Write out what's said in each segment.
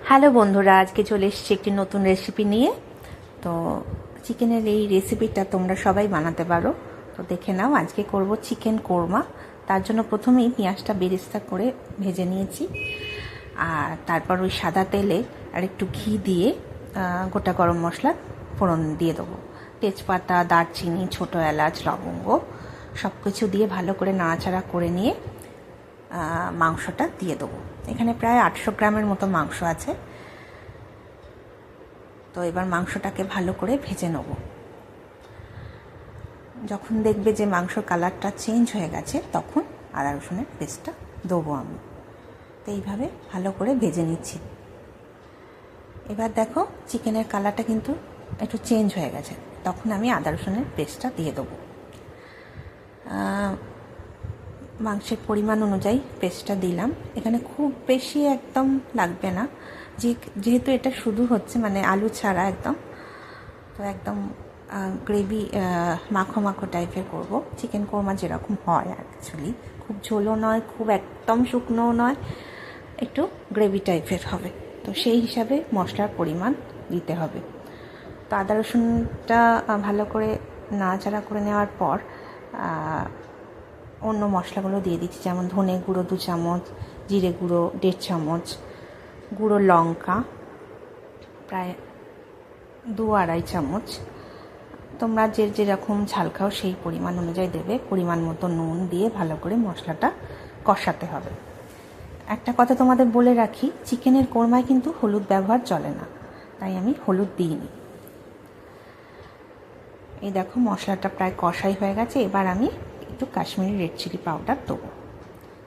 Hello বন্ধুরা, আজকে চলে এসেছি একটি নতুন রেসিপি নিয়ে। তো চিকেনের এই রেসিপিটা তোমরা সবাই বানাতে পারো। তো দেখে নাও, আজকে করব চিকেন কোরমা। তার জন্য প্রথমেই পেঁয়াজটা বেরেস্তা করে ভেজে নিয়েছি, আর তারপর ওই সাদা তেলে আর একটু ঘি দিয়ে গোটা গরম মশলা ফোড়ন দিয়ে দেবো। তেজপাতা, দারচিনি, ছোটো এলাচ, লবঙ্গ সব কিছু দিয়ে ভালো করে নাড়াচাড়া করে নিয়ে মাংসটা দিয়ে দেবো। এখানে প্রায় 800 গ্রামের মতো মাংস আছে। তো এবার মাংসটাকে ভালো করে ভেজে নেব। যখন দেখবে যে মাংসর কালারটা চেঞ্জ হয়ে গেছে, তখন আদা রসুনের পেস্টটা দেবো আমি। তো এইভাবে ভালো করে ভেজে নিচ্ছি। এবার দেখো, চিকেনের কালারটা কিন্তু একটু চেঞ্জ হয়ে গেছে, তখন আমি আদা রসুনের পেস্টটা দিয়ে দেবো। মাংসের পরিমাণ অনুযায়ী পেস্টটা দিলাম। এখানে খুব বেশি একদম লাগবে না, যেহেতু এটা শুধু হচ্ছে মানে আলু ছাড়া একদম, তো একদম গ্রেভি মাখো মাখো টাইপের করব। চিকেন কোরমা যেরকম হয় অ্যাকচুয়ালি, খুব ঝোলও নয়, খুব একদম শুকনোও নয়, একটু গ্রেভি টাইপের হবে। তো সেই হিসাবে মশলার পরিমাণ দিতে হবে। তো আদা রসুনটা ভালো করে নাড়াচাড়া করে নেওয়ার পর অন্য মশলাগুলো দিয়ে দিচ্ছি, যেমন ধনে গুঁড়ো 2 চামচ, জিরে গুঁড়ো 1.5 চামচ, গুঁড়ো লঙ্কা প্রায় 2-2.5 চামচ। তোমরা যেরকম ঝাল খাও সেই পরিমাণ অনুযায়ী দেবে। পরিমাণ মতো নুন দিয়ে ভালো করে মশলাটা কষাতে হবে। একটা কথা তোমাদের বলে রাখি, চিকেনের কোরমায় কিন্তু হলুদ ব্যবহার চলে না, তাই আমি হলুদ দিইনি। এই দেখো, মশলাটা প্রায় কষাই হয়ে গেছে। এবার আমি একটু কাশ্মীরি রেড চিলি পাউডার দেবো,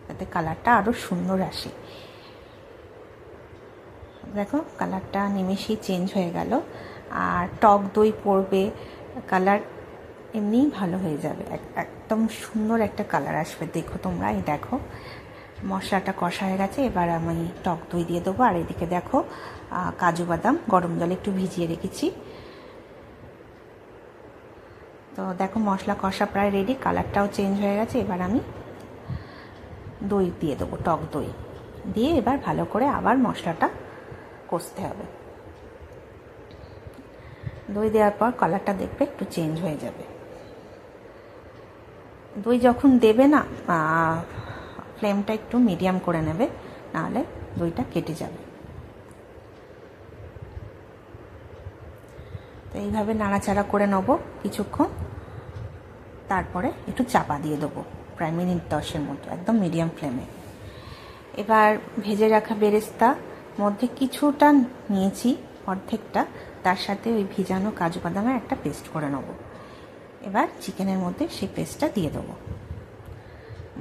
যাতে কালারটা আরও সুন্দর আসে। দেখো, কালারটা নিমেষেই চেঞ্জ হয়ে গেল। আর টক দই পড়বে, কালার এমনিই ভালো হয়ে যাবে, একদম সুন্দর একটা কালার আসবে। দেখো তোমরা, এই দেখো মশলাটা কষা হয়ে গেছে। এবার আমি টক দই দিয়ে দেবো। আর এদিকে দেখো, কাজু বাদাম গরম জলে একটু ভিজিয়ে রেখেছি। তো দেখো, মশলা কষা প্রায় রেডি, কালারটাও চেঞ্জ হয়ে গেছে। এবার আমি দই দিয়ে দেবো, টক দই দিয়ে এবার ভালো করে আবার মশলাটা কষতে হবে। দই দেওয়ার পর কালারটা দেখবে একটু চেঞ্জ হয়ে যাবে। দই যখন দেবে না, ফ্লেমটা একটু মিডিয়াম করে নেবে, নাহলে দইটা কেটে যাবে। তো এইভাবে নাড়াচাড়া করে নেবো কিছুক্ষণ, তারপরে একটু চাপা দিয়ে দেবো প্রায় মিনিট 10-এর মতো, একদম মিডিয়াম ফ্লেমে। এবার ভেজে রাখা বেরেস্তা মধ্যে কিছুটা নিয়েছি, অর্ধেকটা, তার সাথে ওই ভিজানো কাজু বাদামের একটা পেস্ট করে নেব। এবার চিকেনের মধ্যে সেই পেস্টটা দিয়ে দেবো।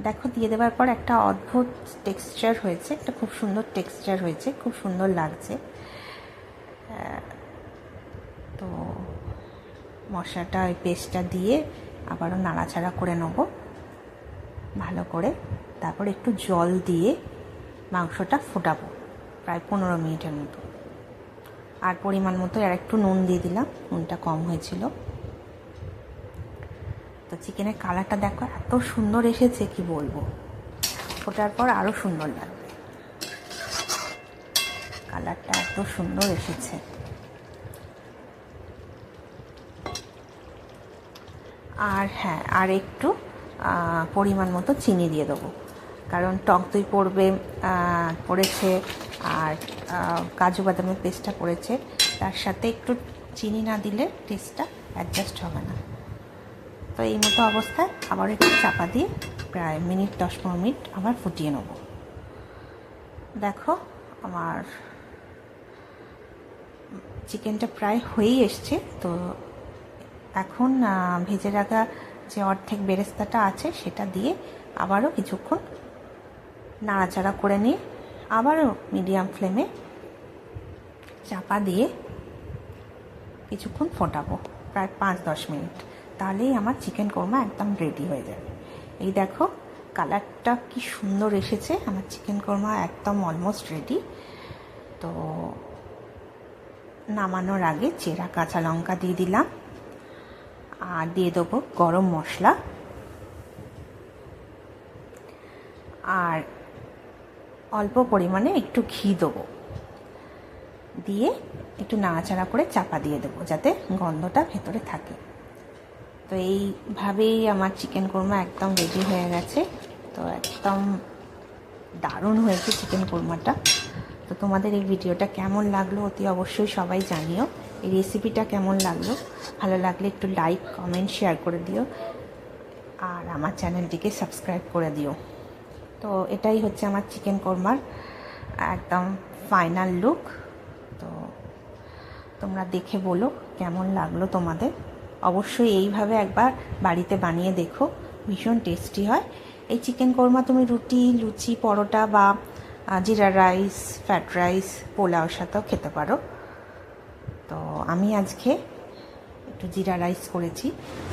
দেখো, দিয়ে দেওয়ার পর একটা অদ্ভুত টেক্সচার হয়েছে, একটা খুব সুন্দর টেক্সচার হয়েছে, খুব সুন্দর লাগছে। তো মশলাটা ওই পেস্টটা দিয়ে আবারও নাড়াচাড়া করে নেব ভালো করে। তারপর একটু জল দিয়ে মাংসটা ফোটাবো প্রায় 15 মিনিটের মতো। আর পরিমাণ মতো আর একটু নুন দিয়ে দিলাম, নুনটা কম হয়েছিল। তো চিকেনের কালারটা দেখো এত সুন্দর এসেছে, কি বলবো, ফোটার পর আরও সুন্দর লাগবে। কালারটা এত সুন্দর এসেছে। আর হ্যাঁ, আর একটু পরিমাণ মতো চিনি দিয়ে দেবো, কারণ টক দই পড়েছে আর কাজু বাদামের পেস্টটা পড়েছে, তার সাথে একটু চিনি না দিলে টেস্টটা অ্যাডজাস্ট হবে না। তো এই মতো অবস্থায় আবার একটু চাপা দিয়ে প্রায় 10-15 মিনিট আবার ফুটিয়ে নেব। দেখো, আমার চিকেনটা প্রায় হয়েই এসছে। তো এখন ভেজে রাখা যে অর্ধেক বেরেস্তাটা আছে সেটা দিয়ে আবারও কিছুক্ষণ নাড়াচাড়া করে নিয়ে আবারও মিডিয়াম ফ্লেমে চাপা দিয়ে কিছুক্ষণ ফোটাবো, প্রায় 5-10 মিনিট। তাহলেই আমার চিকেন কোরমা একদম রেডি হয়ে যাবে। এই দেখো, কালারটা কি সুন্দর এসেছে। আমার চিকেন কোরমা একদম অলমোস্ট রেডি। তো নামানোর আগে চেরা কাঁচা লঙ্কা দিয়ে দিলাম, আর দিয়ে দেবো গরম মশলা, আর অল্প পরিমাণে একটু ঘি দেবো। দিয়ে একটু নাড়াচাড়া করে চাপা দিয়ে দেবো, যাতে গন্ধটা ভেতরে থাকে। তো এইভাবেই আমার চিকেন কোরমা একদম রেডি হয়ে গেছে। তো একদম দারুণ হয়েছে চিকেন কোরমাটা। তো তোমাদের এই ভিডিওটা কেমন লাগলো অতি অবশ্যই সবাই জানিও। এই রেসিপিটা কেমন লাগলো, ভালো লাগলে একটু লাইক, কমেন্ট, শেয়ার করে দিও, আর আমার চ্যানেলটিকে সাবস্ক্রাইব করে দিও। তো এটাই হচ্ছে আমার চিকেন কোরমার একদম ফাইনাল লুক। তো তোমরা দেখে বলো কেমন লাগলো তোমাদের। অবশ্যই এইভাবে একবার বাড়িতে বানিয়ে দেখো, ভীষণ টেস্টি হয়। এই চিকেন কোরমা তুমি রুটি, লুচি, পরোটা বা জিরা রাইস, ফ্রাইড রাইস, পোলাওর সাথেও খেতে পারো। তো আমি আজকে একটু জিরা রাইস করেছি,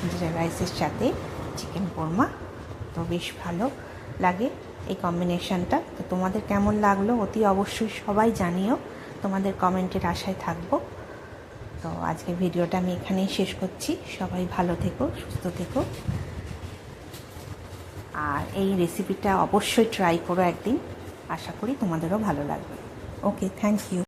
জিরা রাইসের সাথে চিকেন কোরমা। তো বেশ ভালো লাগে এই কম্বিনেশনটা। তো তোমাদের কেমন লাগলো অতি অবশ্যই সবাই জানিও, তোমাদের কমেন্টের আশায় থাকবো। তো আজকে ভিডিওটা আমি এখানেই শেষ করছি। সবাই ভালো থেকো, সুস্থ থেকো, আর এই রেসিপিটা অবশ্যই ট্রাই করো একদিন। আশা করি তোমাদেরও ভালো লাগবে। ওকে, থ্যাংক ইউ।